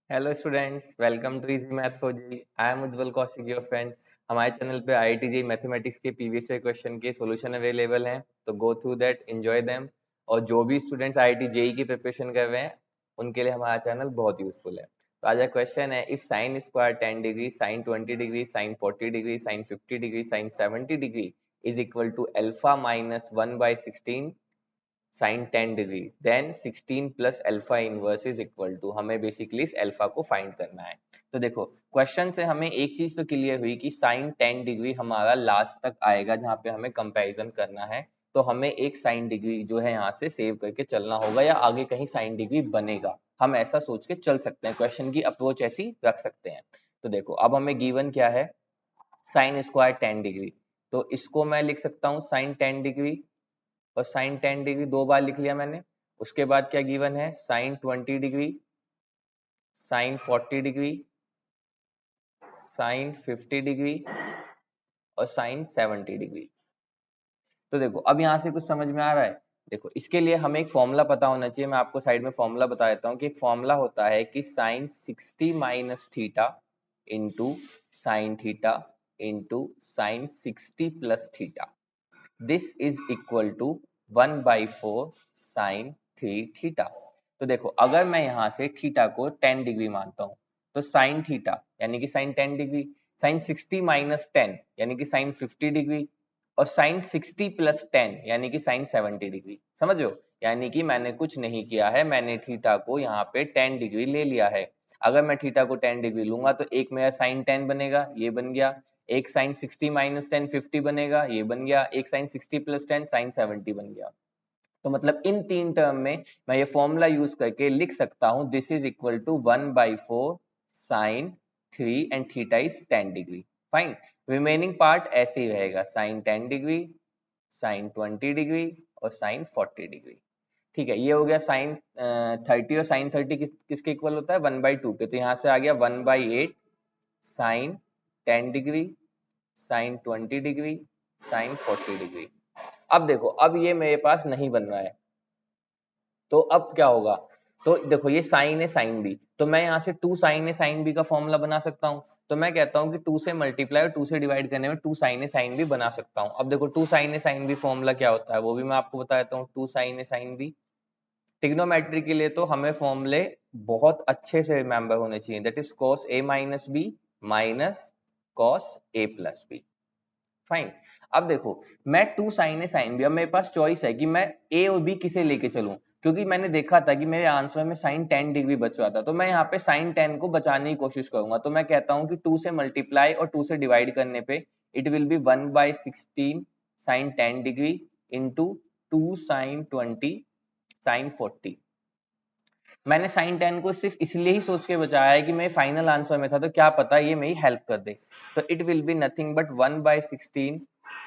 Hello students, welcome to easy math for JEE. I am Ujjwal Kaushik, your friend. हमारे channel पे IIT JEE mathematics के previous year question के solution available हैं, तो go through that, enjoy them. और जो भी स्टूडेंट्स आईआईटी जेईई की प्रिपरेशन कर रहे हैं उनके लिए हमारा चैनल बहुत यूजफुल है। तो आज का क्वेश्चन है, if sine square 10 degree, sine 20 degree, sine 40 degree, sine 50 degree, sine 70 degree is equal to alpha minus 1/16 sine 10 degree, then 16 plus alpha inverse is equal to, हमें बेसिकली इस अल्फा को find करना है। तो देखो, क्वेश्चन से हमें एक चीज तो क्लियर हुई कि साइन 10 डिग्री हमारा लास्ट तक आएगा जहां पे हमें कंपैरिजन करना है। तो हमें एक साइन डिग्री जो है यहाँ से सेव करके चलना होगा, या आगे कहीं साइन डिग्री बनेगा, हम ऐसा सोच के चल सकते हैं। क्वेश्चन की अप्रोच ऐसी रख सकते हैं। तो देखो, अब हमें गिवन क्या है, साइन स्क्वायर 10 डिग्री। तो इसको मैं लिख सकता हूँ साइन 10 डिग्री, और साइन 10 डिग्री दो बार लिख लिया मैंने। उसके बाद क्या गिवन है, sine 20 degree, sine 40 degree, sine 50 degree और साइन 70 डिग्री। तो देखो, अब यहाँ से कुछ समझ में आ रहा है। देखो, इसके लिए हमें एक फॉर्मूला पता होना चाहिए। मैं आपको साइड में फॉर्मूला बता देता हूँ कि एक फॉर्मूला होता है कि sine 60 minus theta into sine theta into sine 60 plus theta, this is equal to 1/4 sine 3 theta. तो देखो, अगर मैं यहाँ से थीटा को 10 डिग्री मानता हूँ, तो साइन थीटा यानी कि साइन 10 डिग्री, साइन 60 माइनस 10 यानी कि साइन 50 डिग्री, और साइन 60 प्लस 10 यानी कि साइन 70 डिग्री। समझ रहे हो? यानी कि मैंने कुछ नहीं किया है, मैंने थीटा को यहाँ पे 10 डिग्री ले लिया है। अगर मैं थीटा को 10 डिग्री लूंगा तो एक मेरा साइन 10 बनेगा, ये बन गया। एक साइन 60 माइनस 10 50 बनेगा, ये बन गया। एक साइन 60 प्लस 10 साइन 70 बन गया। तो मतलब इन तीन टर्म में मैं ये फॉर्मूला यूज करके लिख सकता हूं, this is equal to 1/4 sine 3 and theta is 10 degree. Fine. Remaining part ऐसे ही रहेगा, साइन 10 डिग्री, साइन 20 डिग्री और साइन 40 डिग्री। ठीक है, ये हो गया साइन 30, और साइन 30 किसके इक्वल होता है, 1/2 के। तो यहाँ से आ गया 1/8 sine 10 degree, sine 20 degree, sine 40 degree. अब देखो, अब ये मेरे पास नहीं बन रहा है, तो अब क्या होगा। तो देखो, ये साइन है साइन बी, तो मैं यहाँ से 2 साइन है साइन बी का फॉर्मूला बना सकता हूँ। तो मैं कहता हूँ कि 2 से मल्टीप्लाई और 2 से डिवाइड करने में 2 साइन है साइन बी बना सकता हूँ। अब देखो, 2 साइन है साइन बी फॉर्मूला क्या होता है वो भी मैं आपको बता देता हूँ। 2 साइन है साइन बी, ट्रिग्नोमेट्री के लिए तो हमें फॉर्मूले बहुत अच्छे से रिमेंबर होने चाहिए। That is cos A minus B minus cos A plus B. Fine. अब देखो, मैं 2 साइन है साइन बी, अब मेरे पास चॉइस है कि मैं ए और बी किसे लेके चलूं, क्योंकि मैंने देखा था कि मेरे आंसर में साइन 10 डिग्री बच रहा था। तो मैं यहाँ पे साइन 10 को बचाने की कोशिश करूंगा। तो मैं कहता हूं कि 2 से मल्टीप्लाई और 2 से डिवाइड करने पे it will be 1/16 sine 10 degree into 2 sine 20 sine 40। मैंने साइन 10 को सिर्फ इसलिए ही सोच के बचाया है कि मेरे फाइनल आंसर में था, तो क्या पता ये मेरी हेल्प कर दे। तो it will be nothing but 1/16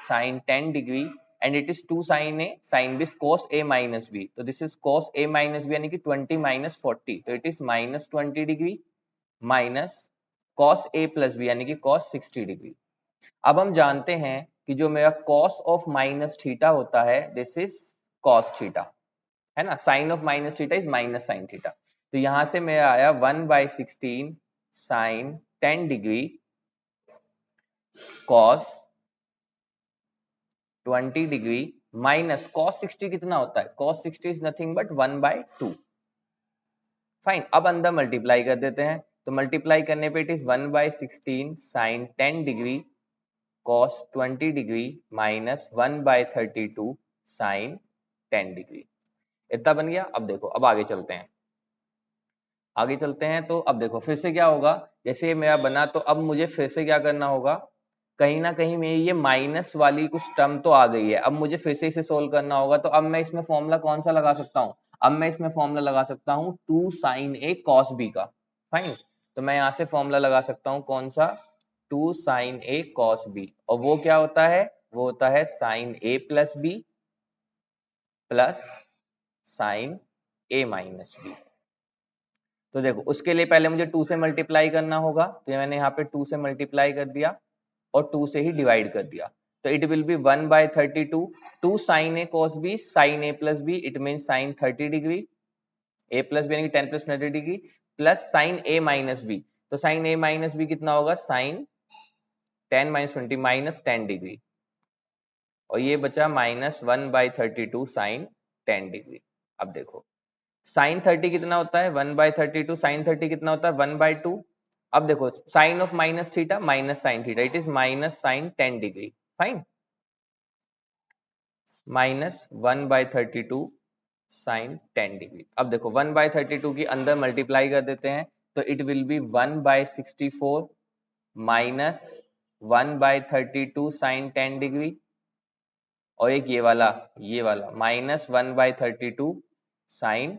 sine 10 degree, and it is 2 sine A sine B cos a minus B. तो this is cos a minus B यानी कि 20 माइनस 40, तो it is minus 20 degree minus cos a plus B यानी कि cos 60 degree. अब हम जानते हैं कि जो मेरा cos ऑफ माइनस थीटा होता है, दिस इज cos थीटा, है ना। Sine of minus theta is minus sine theta. तो यहां से मेरा आया 1/16 sine 10 degree cos 20 degree minus cos 60 कितना होता है, cos 60 is nothing but 1/2। Fine. अब अंदर मल्टीप्लाई कर देते हैं, तो मल्टीप्लाई करने पे it is 1/16 sine 10 degree cos 20 degree minus 1/32 sine 10 degree. इतना बन गया। अब देखो, अब आगे चलते हैं। आगे चलते हैं तो अब देखो, फिर से क्या होगा, जैसे ये मेरा बना, तो अब मुझे फिर से क्या करना होगा, कहीं ना कहीं मेरी ये माइनस वाली कुछ टर्म तो आ गई है, अब मुझे फिर से इसे सोल्व करना होगा। तो अब मैं इसमें फॉर्मूला कौन सा लगा सकता हूँ, अब मैं इसमें फॉर्मूला लगा सकता हूँ 2 साइन ए कॉस बी का। फाइन। तो मैं यहाँ से फॉर्मूला लगा सकता हूँ कौन सा, 2 साइन ए कॉस बी, और वो क्या होता है, वो होता है sign A plus B plus sign A minus B. तो देखो, उसके लिए पहले मुझे 2 से मल्टीप्लाई करना होगा, तो मैंने यहाँ पे 2 से मल्टीप्लाई कर दिया और 2 से ही डिवाइड कर दिया। तो it will be 1/32 2 sine A cos B sine A plus B, it mean sine 30 degree a plus B यानी कि 10 plus 90 degree plus sine a minus B, तो साइन a माइनस बी कितना होगा, साइन 10 माइनस 20 माइनस 10 डिग्री, और ये बचा minus 1/32 sine 10 degree. अब देखो साइन 30 कितना होता है, 1/32, साइन 30 कितना होता है, 1/2। अब देखो sine of minus theta minus sine theta, it is minus sine 10 degree, fine, minus 1/32 sine 10 degree. अब देखो 1/32 की अंदर मल्टीप्लाई कर देते हैं, तो it will be 1/64 minus 1/32 sine 10 degree, और एक ये वाला माइनस 1/32 साइन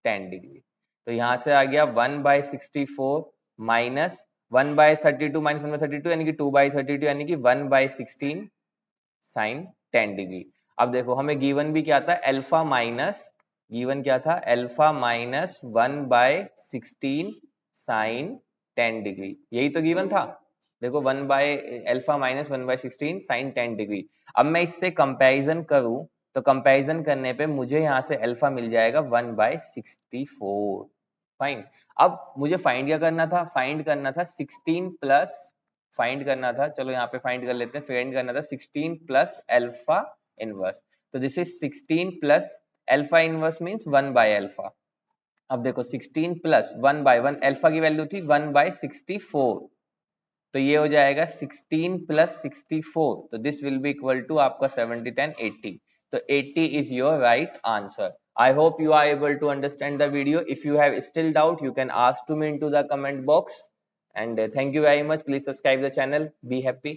10 डिग्री। तो यहां से आ गया 1/64 माइनस 1/32 माइनस 1/32 यानी कि 2/32 यानी कि 1/16 साइन 10 डिग्री। अब देखो हमें गिवन भी क्या था, अल्फा माइनस, गिवन क्या था, अल्फा माइनस 1/16 साइन 10 डिग्री, यही तो गिवन था। देखो अल्फा माइनस 1/16 साइन 10 डिग्री। अब मैं इससे कंपैरिजन करूं, तो कंपैरिजन करने पे मुझे यहाँ से अल्फा मिल जाएगा 1/64, फाइन। अब मुझे फाइंड क्या करना था, फाइंड करना था 16 प्लस, फाइंड करना था, चलो यहाँ पे फाइंड कर लेते हैं, फाइंड करना था 16 प्लस अल्फा इनवर्स, तो this is 16 plus alpha inverse means 1/अल्फा। अब देखो 16 प्लस 1/1, अल्फा की वैल्यू थी 1/64, तो ये हो जाएगा 16 प्लस 64, तो this will be equal to आपका 70 10 80, तो 80 is your right answer. I hope you are able to understand the video. If you have still doubt, you can ask to me into the comment box, and thank you very much. Please subscribe the channel. Be happy.